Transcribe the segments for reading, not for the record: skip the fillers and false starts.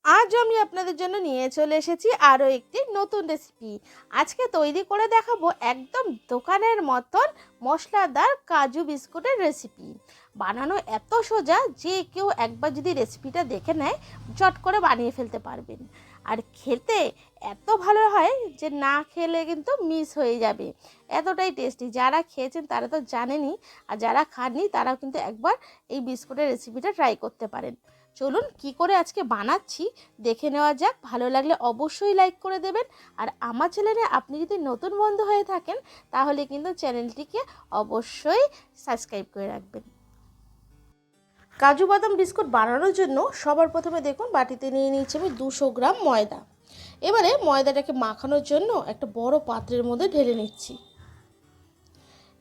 আজ আমি আপনাদের জন্য নিয়ে চলে এসেছি আরও একটি নতুন রেসিপি। আজকে তৈরি করে দেখাবো একদম দোকানের মতন মশলাদার কাজু বিস্কুটের রেসিপি। বানানো এত সোজা যে কেউ একবার যদি রেসিপিটা দেখে নেয় চট করে বানিয়ে ফেলতে পারবেন। আর খেতে এত ভালো হয় যে না খেলে কিন্তু মিস হয়ে যাবে, এতটাই টেস্টি। যারা খেয়েছেন তারা তো জানেনই, আর যারা খাননি তারাও কিন্তু একবার এই বিস্কুটের রেসিপিটা ট্রাই করতে পারেন। চলুন কি করে আজকে বানাচ্ছি দেখে নেওয়া যাক। ভালো লাগলে অবশ্যই লাইক করে দেবেন। আর আমার চ্যানেলে আপনি যদি নতুন বন্ধু হয়ে থাকেন তাহলে কিন্তু চ্যানেলটিকে অবশ্যই সাবস্ক্রাইব করে রাখবেন। কাজু বাদাম বিস্কুট বানানোর জন্য সবার প্রথমে দেখুন বাটিতে নিয়ে নিয়েছি আমি 200 গ্রাম ময়দা। এবারে ময়দাটাকে মাখানোর জন্য একটা বড় পাত্রের মধ্যে ঢেলে নিচ্ছি।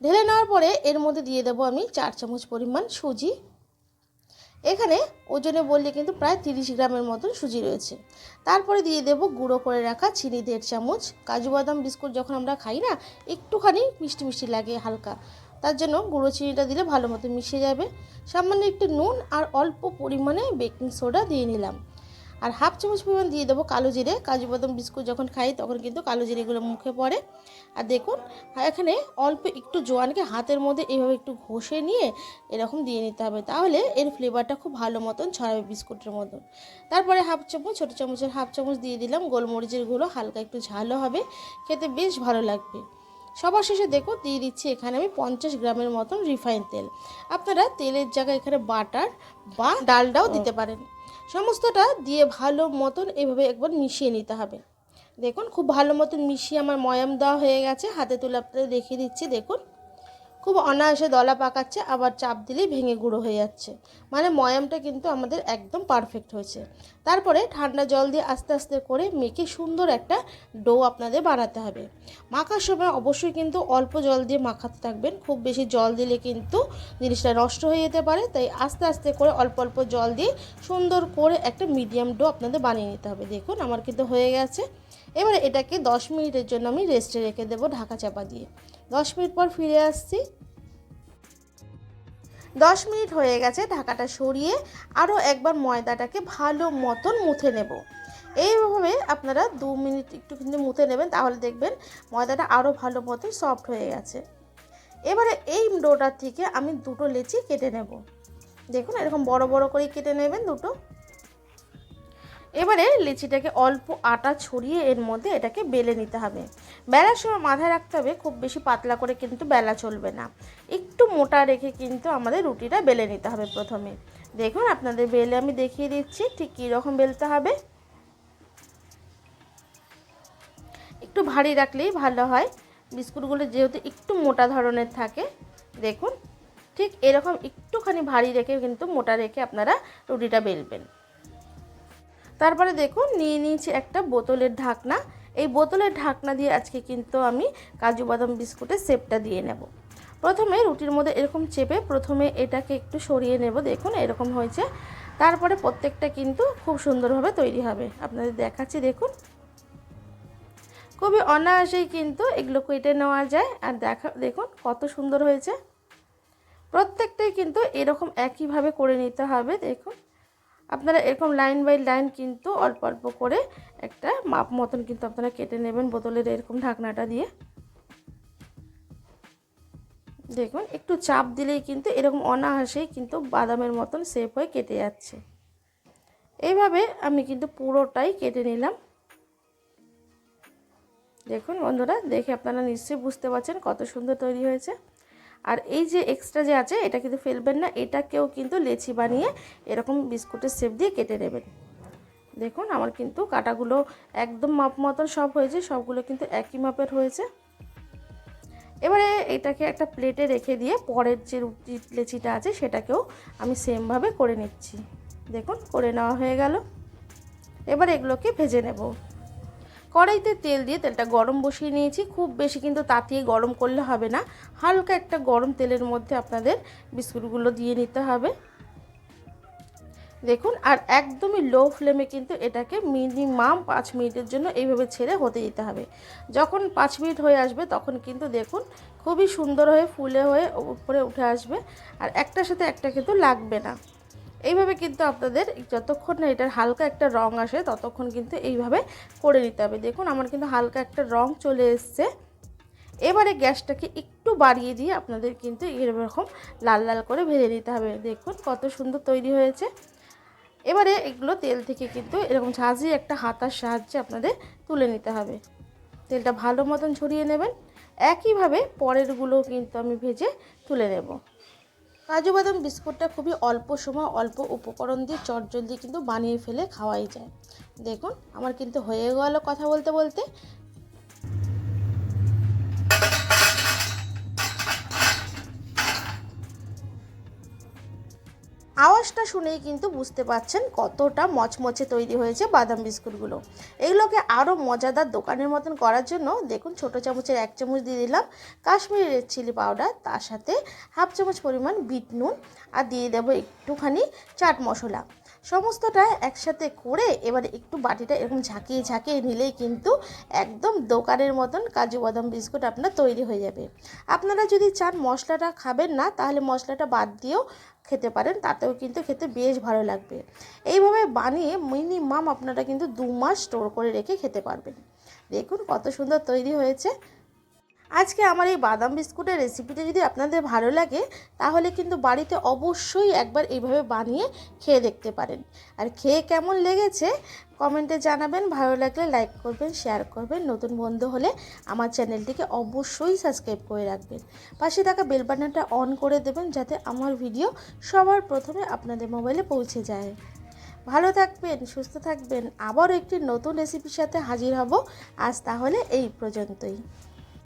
ঢেলে নেওয়ার পরে এর মধ্যে দিয়ে দেবো আমি 4 চামচ পরিমাণ সুজি। এখানে ওজনে বললে কিন্তু প্রায় 30 গ্রামের মতন সুজি রয়েছে। তারপরে দিয়ে দেব গুঁড়ো করে রাখা চিনি 1.5 চামচ। কাজু বাদাম বিস্কুট যখন আমরা খাই না একটুখানি মিষ্টি মিষ্টি লাগে হালকা, তার জন্য গুঁড়ো চিনিটা দিলে ভালো মতো মিশে যাবে। সামান্য একটু নুন আর অল্প পরিমাণে বেকিং সোডা দিয়ে নিলাম। আর 1/2 চামচ পরিমাণ দিয়ে দেবো কালো জিরে। কাজু বাদাম বিস্কুট যখন খাই তখন কিন্তু কালো জিরেগুলো মুখে পড়ে। আর দেখুন এখানে অল্প একটু জোয়ানকে হাতের মধ্যে এইভাবে একটু ঘষে নিয়ে এরকম দিয়ে নিতে হবে, তাহলে এর ফ্লেভারটা খুব ভালো মতন ছড়াবে বিস্কুটের মতন। তারপরে 1/2 চামচ, ছোটো চামচের 1/2 চামচ দিয়ে দিলাম গোলমরিচের গুঁড়ো, হালকা একটু ঝালও হবে, খেতে বেশ ভালো লাগবে। সবার শেষে দেখুন দিয়ে দিচ্ছি এখানে আমি 50 গ্রামের মতন রিফাইন তেল। আপনারা তেলের জায়গায় এখানে বাটার বা ডালডাও দিতে পারেন। সমস্তটা দিয়ে ভালো মতন এভাবে একবার মিশিয়ে নিতে হবে। দেখুন খুব ভালো মতন মিশিয়ে আমার ময়াম দেওয়া হয়ে গেছে। হাতে তুলে আপনাদের দেখিয়ে দিচ্ছি, দেখুন খুব অনায়াসে দলা পাকাচ্ছে, আবার চাপ দিলেই ভেঙে গুঁড়ো হয়ে যাচ্ছে, মানে ময়ামটা কিন্তু আমাদের একদম পারফেক্ট হয়েছে। তারপরে ঠান্ডা জল দিয়ে আস্তে আস্তে করে মেখে সুন্দর একটা ডো আপনাদের বানাতে হবে। মাখার সময় অবশ্যই কিন্তু অল্প জল দিয়ে মাখাতে থাকবেন, খুব বেশি জল দিলে কিন্তু জিনিসটা নষ্ট হয়ে যেতে পারে। তাই আস্তে আস্তে করে অল্প অল্প জল দিয়ে সুন্দর করে একটা মিডিয়াম ডো আপনাদের বানিয়ে নিতে হবে। দেখুন আমার কিন্তু হয়ে গেছে। এবারে এটাকে 10 মিনিটের জন্য আমি রেস্টে রেখে দেবো ঢাকা চাপা দিয়ে। 10 মিনিট পর ফিরে আসছি। 10 মিনিট হয়ে গেছে, ঢাকাটা সরিয়ে আরও একবার ময়দাটাকে ভালো মতন মুথে নেব। এইভাবে আপনারা 2 মিনিট একটু কিন্তু মুথে নেবেন, তাহলে দেখবেন ময়দাটা আরও ভালো মতন সফট হয়ে গেছে। এবারে এই ডোটার থেকে আমি 2টো লেচি কেটে নেব। দেখুন এরকম বড় বড় করে কেটে নেবেন 2টো। এবারে লিচিটাকে অল্প আটা ছড়িয়ে এর মধ্যে এটাকে বেলে নিতে হবে। বেলার সময় মাথায় রাখতে হবে খুব বেশি পাতলা করে কিন্তু বেলা চলবে না, একটু মোটা রেখে কিন্তু আমাদের রুটিটা বেলে নিতে হবে প্রথমে। দেখুন আপনাদের বেলে আমি দেখিয়ে দিচ্ছি ঠিক কীরকম বেলতে হবে। একটু ভারী রাখলেই ভালো হয়, বিস্কুটগুলো যেহেতু একটু মোটা ধরনের থাকে। দেখুন ঠিক এরকম একটুখানি ভারী রেখে কিন্তু মোটা রেখে আপনারা রুটিটা বেলবেন। তারপরে দেখুন নিয়ে নিয়েছি একটা বোতলের ঢাকনা। এই বোতলের ঢাকনা দিয়ে আজকে কিন্তু আমি কাজু বাদাম বিস্কুটের শেপটা দিয়ে নেব। প্রথমে রুটির মধ্যে এরকম চেপে প্রথমে এটাকে একটু সরিয়ে নেব। দেখুন এরকম হয়েছে। তারপরে প্রত্যেকটা কিন্তু খুব সুন্দরভাবে তৈরি হবে, আপনাদের দেখাচ্ছি। দেখুন খুবই অনায়াসেই কিন্তু এগুলো কেটে নেওয়া যায়। আর দেখুন কত সুন্দর হয়েছে। প্রত্যেকটাই কিন্তু এরকম একইভাবে করে নিতে হবে। দেখুন আপনারা এরকম লাইন বাই লাইন কিন্তু অল্প অল্প করে একটা মাপ মতন কিন্তু আপনারা কেটে নেবেন বোতলের এরকম ঢাকনাটা দিয়ে। দেখুন একটু চাপ দিলেই কিন্তু এরকম অনায়াসেই কিন্তু বাদামের মতন শেপ হয়ে কেটে যাচ্ছে। এইভাবে আমি কিন্তু পুরোটাই কেটে নিলাম। দেখুন বন্ধুরা, দেখে আপনারা নিশ্চয়ই বুঝতে পারছেন কত সুন্দর তৈরি হয়েছে। আর এই যে এক্সট্রা যে আছে এটা কিন্তু ফেলবেন না, এটাকেও কিন্তু লেচি বানিয়ে এরকম বিস্কুটের শেপ দিয়ে কেটে নেবেন। দেখুন আমার কিন্তু কাটাগুলো একদম মাপ মতন সব হয়েছে, সবগুলো কিন্তু একই মাপের হয়েছে। এবারে এটাকে একটা প্লেটে রেখে দিয়ে পরের যে রুটি লেচিটা আছে সেটাকেও আমি সেমভাবে করে নিচ্ছি। দেখুন করে নেওয়া হয়ে গেল। এবার এগুলোকে ভেজে নেব। কড়াইতে তেল দিয়ে তেলটা গরম বসিয়ে নিয়েছি। খুব বেশি কিন্তু তাতিয়ে গরম করলে হবে না, হালকা একটা গরম তেলের মধ্যে আপনাদের বিস্কুটগুলো দিয়ে নিতে হবে। দেখুন আর একদমই লো ফ্লেমে কিন্তু এটাকে মিনিমাম 5 মিনিটের জন্য এইভাবে ছেড়ে হতে দিতে হবে। যখন 5 মিনিট হয়ে আসবে তখন কিন্তু দেখুন খুবই সুন্দর হয়ে ফুলে হয়ে উপরে উঠে আসবে, আর একটার সাথে একটা কিন্তু লাগবে না। এইভাবে কিন্তু আপনাদের যতক্ষণ না এটার হালকা একটা রং আসে ততক্ষণ কিন্তু এইভাবে করে নিতে হবে। দেখুন আমার কিন্তু হালকা একটা রং চলে এসছে। এবারে গ্যাসটাকে একটু বাড়িয়ে দিয়ে আপনাদের কিন্তু এরকম লাল লাল করে ভেজে নিতে হবে। দেখুন কত সুন্দর তৈরি হয়েছে। এবারে এগুলো তেল থেকে কিন্তু এরকম ঝাঁঝিয়ে একটা হাতার সাহায্যে আপনাদের তুলে নিতে হবে। তেলটা ভালো মতন ছড়িয়ে নেবেন। একইভাবে পরেরগুলো কিন্তু আমি ভেজে তুলে নেব। কাজু বাদাম বিস্কুটটা খুবই অল্প সময় অল্প উপকরণ দিয়ে চটজলদি কিন্তু বানিয়ে ফেলে খাওয়াই যায়। দেখুন আমার কিন্তু হয়ে গেল কথা বলতে বলতে। আওয়াজটা শুনেই কিন্তু বুঝতে পারছেন কতটা মচমচে তৈরি হয়েছে বাদাম বিস্কুটগুলো। এগুলোকে আরও মজাদার দোকানের মতন করার জন্য দেখুন ছোটো চামচের 1 চামচ দিয়ে দিলাম কাশ্মীরি রেড চিলি পাউডার, তার সাথে হাফ চামচ পরিমাণ বিট নুন, আর দিয়ে দেবো একটুখানি চাট মশলা। সমস্তটা একসাথে করে এবারে একটু বাটিটা এরকম ঝাঁকিয়ে ঝাঁকিয়ে নিলেই কিন্তু একদম দোকানের মতন কাজু বাদাম বিস্কুট আপনার তৈরি হয়ে যাবে। আপনারা যদি চান মশলাটা খাবেন না তাহলে মশলাটা বাদ দিয়েও খেতে পারেন, তাতেও কিন্তু খেতে বেশ ভালো লাগবে। এইভাবে বানিয়ে মিনিমাম আপনারা কিন্তু 2 মাস স্টোর করে রেখে খেতে পারবেন। দেখুন কত সুন্দর তৈরি হয়েছে। আজকে আমার এই বাদাম বিস্কুটের রেসিপিটা যদি আপনাদের ভালো লাগে তাহলে কিন্তু বাড়িতে অবশ্যই একবার এইভাবে বানিয়ে খেয়ে দেখতে পারেন। আর খেয়ে কেমন লেগেছে কমেন্টে জানাবেন। ভালো লাগলে লাইক করবেন, শেয়ার করবেন। নতুন বন্ধু হলে আমার চ্যানেলটিকে অবশ্যই সাবস্ক্রাইব করে রাখবেন। পাশে থাকা বেল বাটনটা অন করে দেবেন যাতে আমার ভিডিও সবার প্রথমে আপনাদের মোবাইলে পৌঁছে যায়। ভালো থাকবেন, সুস্থ থাকবেন। আবারও একটি নতুন রেসিপির সাথে হাজির হব। আজ তাহলে এই পর্যন্তই।